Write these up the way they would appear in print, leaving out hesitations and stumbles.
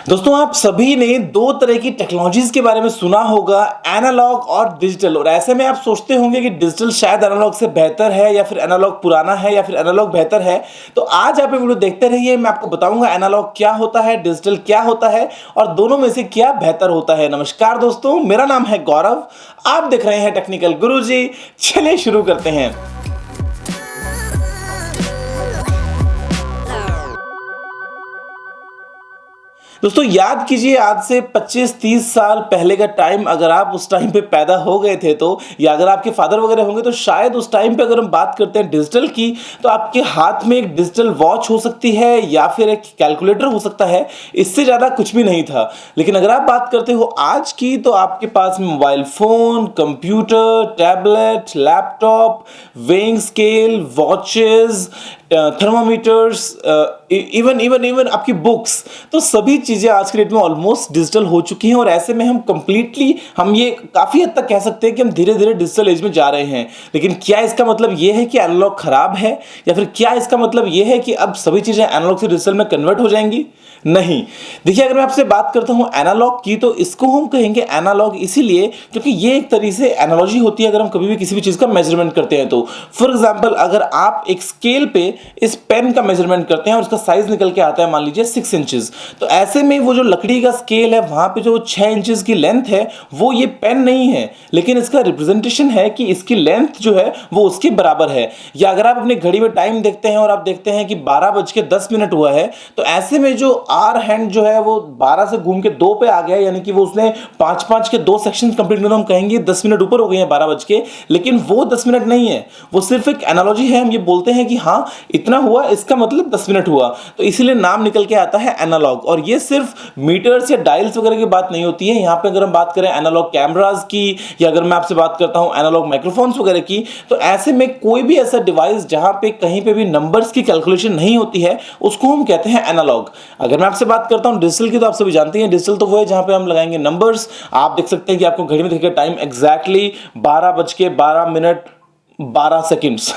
दोस्तों आप सभी ने दो तरह की टेक्नोलॉजीज के बारे में सुना होगा, एनालॉग और डिजिटल। और ऐसे में आप सोचते होंगे कि डिजिटल शायद एनालॉग से बेहतर है या फिर एनालॉग पुराना है या फिर एनालॉग बेहतर है। तो आज आप ये वीडियो देखते रहिए, मैं आपको बताऊंगा एनालॉग क्या होता है, डिजिटल क्या होता है और दोनों में से क्या बेहतर होता है। नमस्कार दोस्तों, मेरा नाम है गौरव, आप देख रहे हैं टेक्निकल गुरुजी। चलिए शुरू करते हैं। दोस्तों याद कीजिए, आज से 25-30 साल पहले का टाइम, अगर आप उस टाइम पे पैदा हो गए थे तो, या अगर आपके फादर वगैरह होंगे तो शायद उस टाइम पे अगर हम बात करते हैं डिजिटल की, तो आपके हाथ में एक डिजिटल वॉच हो सकती है या फिर एक कैलकुलेटर हो सकता है। इससे ज़्यादा कुछ भी नहीं था। लेकिन अगर आप बात करते हो आज की, तो आपके पास mobile phone, computer, tablet, laptop, weighing scale, watches, thermometers, even आपकी बुक्स, तो सभी चीज़ें आज के डेट में ऑलमोस्ट डिजिटल हो चुकी हैं। और ऐसे में हम ये काफ़ी हद तक कह सकते हैं कि हम धीरे धीरे डिजिटल एज में जा रहे हैं। लेकिन क्या इसका मतलब ये है कि एनालॉग खराब है, या फिर क्या इसका मतलब ये है कि अब सभी चीज़ें एनालॉग से डिजिटल में कन्वर्ट हो जाएंगी? नहीं। देखिए, अगर मैं आपसे बात करता हूं एनालॉग की, तो इसको हम कहेंगे एनालॉग इसीलिए क्योंकि ये एक तरीके से एनालॉजी होती है। अगर हम कभी भी किसी भी चीज़ का मेजरमेंट करते हैं तो फॉर एग्जांपल, अगर आप एक स्केल पे इस पेन का मेजरमेंट करते हैं और उसका साइज निकल के आता है मान लीजिए 6 इंचेस, तो ऐसे में वो जो लकड़ी का स्केल है वहां पे जो 6 इंचेस की लेंथ है वो ये पेन नहीं है, लेकिन इसका रिप्रेजेंटेशन है कि इसकी लेंथ जो है वो उसके बराबर है। या अगर आप अपनी घड़ी में टाइम देखते हैं और आप देखते हैं कि 12:10 हुआ है, तो ऐसे में जो आर हैंड जो है वो 12 से घूम के 2 पे आ गया, यानी कि वो उसने 5-5 के 2 सेक्शन कंप्लीट किए। हम कहेंगे 10 मिनट ऊपर हो गए हैं 12 बज के, लेकिन वो 10 मिनट नहीं है, वो सिर्फ एक एनालॉजी है। हम ये बोलते हैं कि हाँ इतना हुआ, इसका मतलब 10 मिनट हुआ, तो इसीलिए नाम निकल के आता है एनालॉग। और ये सिर्फ मीटर्स या डायल्स वगैरह की बात नहीं होती है। यहाँ पे अगर हम बात करें एनालॉग कैमरास की, या अगर मैं आपसे बात करता हूँ एनालॉग माइक्रोफोन्स वगैरह की, तो ऐसे में कोई भी ऐसा डिवाइस जहां पे कहीं पे भी नंबर्स की कैलकुलेशन नहीं होती है उसको हम कहते हैं एनालॉग। अगर मैं आपसे बात करता हूं डिजिटल की, तो आप सभी जानते हैं डिजिटल तो वो है जहां पे हम लगाएंगे नंबर्स। आप देख सकते हैं कि आपको घड़ी में देखिए टाइम एग्जैक्टली 12:12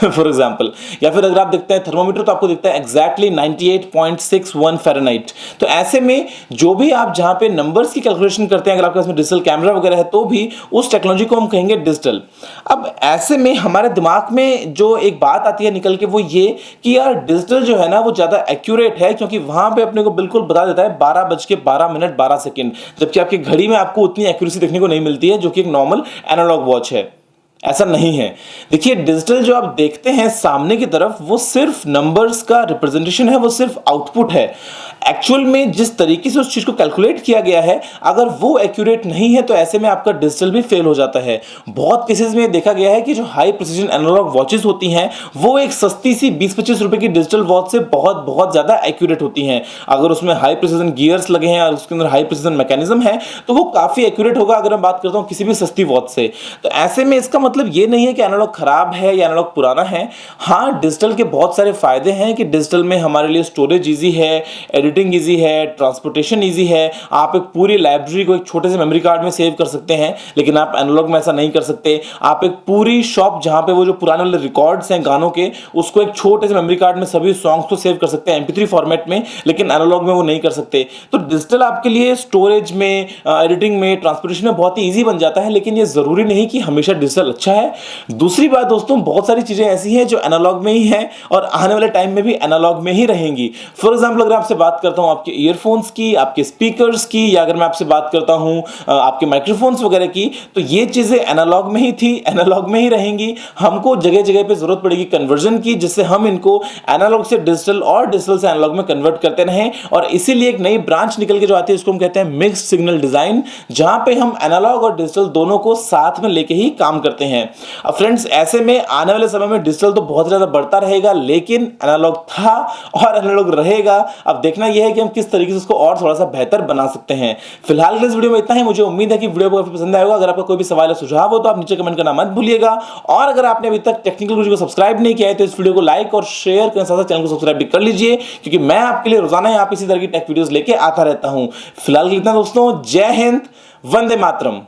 फॉर एग्जाम्पल। या फिर अगर आप देखते हैं थर्मोमीटर, तो आपको दिखता है एग्जैक्टली 98.61 फ़ारेनहाइट। तो ऐसे में जो भी आप जहां पे नंबर्स की कैलकुलेशन करते हैं, अगर आपके पास में डिजिटल कैमरा वगैरह है, तो भी उस टेक्नोलॉजी को हम कहेंगे डिजिटल। अब ऐसे में हमारे दिमाग में जो एक बात आती है निकल के, वो ये कि यार डिजिटल जो है ना वो ज़्यादा एक्यूरेट है, क्योंकि वहां पे अपने को बिल्कुल बता देता है 12:12 जबकि आपकी घड़ी में आपको उतनी एक्यूरेसी देखने को नहीं मिलती है जो कि एक नॉर्मल एनालॉग वॉच है। ऐसा नहीं है। देखिए, डिजिटल जो आप देखते हैं सामने की तरफ, वो सिर्फ नंबर्स का रिप्रेजेंटेशन है, वो सिर्फ आउटपुट है। एक्चुअल में जिस तरीके से उस चीज को कैलकुलेट किया गया है, अगर वो एक्यूरेट नहीं है तो ऐसे में आपका डिजिटल भी फेल हो जाता है। बहुत केसेस में देखा गया है कि जो हाई प्रिसीजन एनालॉग वॉचेस होती हैं, वो एक सस्ती सी 20-25 रुपए की डिजिटल वॉच से बहुत बहुत ज्यादा एक्यूरेट होती हैं। अगर उसमें हाई प्रिसीजन गियर्स लगे हैं और उसके अंदर हाई प्रिसीजन मैकेनिज्म है, तो वो काफी एक्यूरेट होगा अगर मैं बात करता हूं किसी भी सस्ती वॉच से। तो ऐसे में इसका मतलब ये नहीं है कि एनालॉग खराब है या एनालॉग पुराना है। हाँ, डिजिटल के बहुत सारे फायदे हैं कि डिजिटल में हमारे लिए स्टोरेज इजी है, एडिटिंग इजी है, ट्रांसपोर्टेशन इजी है। आप एक पूरी लाइब्रेरी को एक छोटे से मेमोरी कार्ड में सेव कर सकते हैं, लेकिन आप एनालॉग में ऐसा नहीं कर सकते। आप एक पूरी शॉप जहां पे वो जो पुराने वाले रिकॉर्ड्स हैं गानों के, उसको एक छोटे से मेमोरी कार्ड में सभी सॉन्ग्स को सेव कर सकते हैं MP3 फॉर्मेट में, लेकिन एनालॉग में वो नहीं कर सकते। तो डिजिटल आपके लिए स्टोरेज में, एडिटिंग में, ट्रांसपोर्टेशन में बहुत ही ईजी बन जाता है, लेकिन ये जरूरी नहीं कि हमेशा डिजिटल अच्छा है। दूसरी बात दोस्तों, बहुत सारी चीजें ऐसी हैं जो एनालॉग में ही हैं और आने वाले टाइम में भी एनालॉग में ही रहेंगी। फॉर एग्जांपल, अगर आपसे बात करता हूं आपके ईयरफोन्स की, आपके स्पीकर्स की, या अगर मैं आपसे बात करता हूं आपके माइक्रोफोन्स वगैरह की, तो ये चीजें एनालॉग में ही थी, एनालॉग में ही रहेंगी। हमको जगह जगह पे जरूरत पड़ेगी कन्वर्जन की, जिससे हम इनको एनालॉग से डिजिटल और डिजिटल से एनालॉग में कन्वर्ट करते रहें। और इसीलिए एक नई ब्रांच निकल के जो आती है उसको हम कहते हैं मिक्स्ड सिग्नल डिजाइन, जहां पे हम एनालॉग और डिजिटल दोनों को साथ में लेके ही काम करते हैं। अब फ्रेंड्स, ऐसे में आने वाले समय में डिजिटल तो बहुत ज्यादा बढ़ता रहेगा, लेकिन एनालॉग था और एनालॉग रहेगा। अब देखना यह है कि हम किस तरीके से उसको और थोड़ा सा बेहतर बना सकते हैं। फिलहाल के इस वीडियो में इतना ही। मुझे उम्मीद है कि वीडियो आपको पसंद आएगा। अगर आपका कोई भी सवाल या सुझाव हो तो आप नीचे कमेंट करना मत भूलिएगा। और अगर आपने अभी तक टेक्निकल गुरुजी को सब्सक्राइब नहीं किया है तो इस वीडियो को लाइक और शेयर करने साथ साथ चैनल को सब्सक्राइब भी कर लीजिए, क्योंकि मैं आपके लिए रोजाना यहाँ पे इसी तरह की टेक वीडियोस लेके आता रहता हूं। फिलहाल के लिए इतना दोस्तों, जय हिंद, वंदे मातरम।